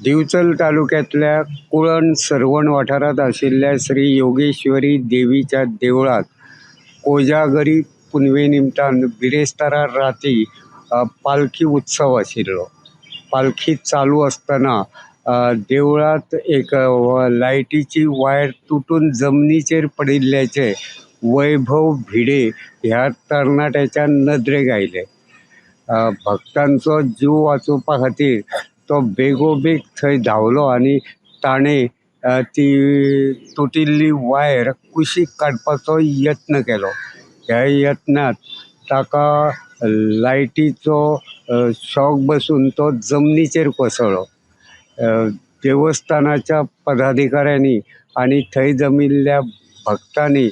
दिवचल तालुक्यातल्या कुळण सरवण वाठारात आशिल्ल्या श्री योगेश्वरी देवीच्या देवळात कोजागरी पुनवे निमतान बिरेस्तारा राती पालखी उत्सव आशिल्लो। पालखी चालू असताना देवळात एक लायटीची वायर तुटून जमनीचेर पडिल्ल्याचे वैभव भिडे ह्या तरणाट्याच्या नदरेक आयले। भक्तांचो जीव वाचोवपा खातीर तो बेगोबेग थंय धांवलो आनी ताणें ती तुटिल्ली वायर कुशीक काडपाचो यत्न केलो। ह्या यत्नात ताका लायटीचो शॉक बसून तो जमनीचेर कोसळ्ळो। देवस्थानाच्या पदाधिकाऱ्यांनी आनी थंय जमिल्ल्या भक्तांनी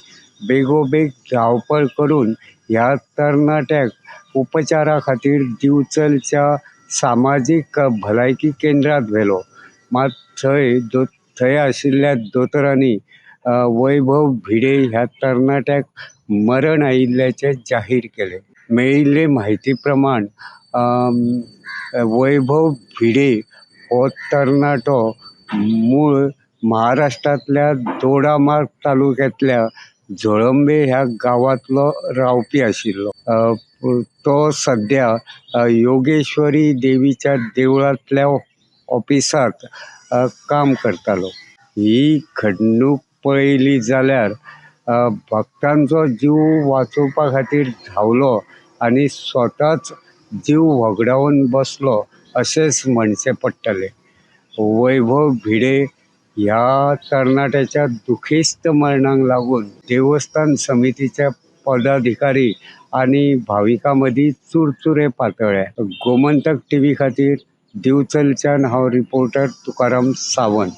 बेगोबेग धांवपळ करून ह्या तरणाट्याक उपचारा खातीर दिवचलच्या सामाजीक भलायकी केंद्रांत व्हेलो। मात थंय आशिल्ल्या दोतोरांनी वैभव भिडे ह्या तरणाट्याक मरण आयिल्ल्याचें जाहीर केलें। मेळिल्ले म्हायती प्रमाण वैभव भिडे हो तरणाटो मूळ महाराष्ट्रांतल्या दोडामार्ग तालुक्यांतल्या झोळंबे ह्या गांवांतलो रावपी आशिल्लो। तो सद्या योगेश्वरी देवीच्या देवळांतल्या ऑफिसांत काम करतालो। ही घडणूक पळयली जाल्यार भक्तांचो जीव वाचोवपा खातीर धांवलो आनी स्वताच जीव व्हगडावन बसलो अशेंच म्हणचें पडटलें। वैभव भिडे ह्या तरणाट्याच्या दुखेस्त मरणाक लागून देवस्थान समितीचे पदाधिकारी आनी भाविकां मदीं चुरचुरे पातळ्ळे। गोमंतक टीव्ही खातीर दिवचलच्यान हांव रिपोर्टर तुकाराम सावंत।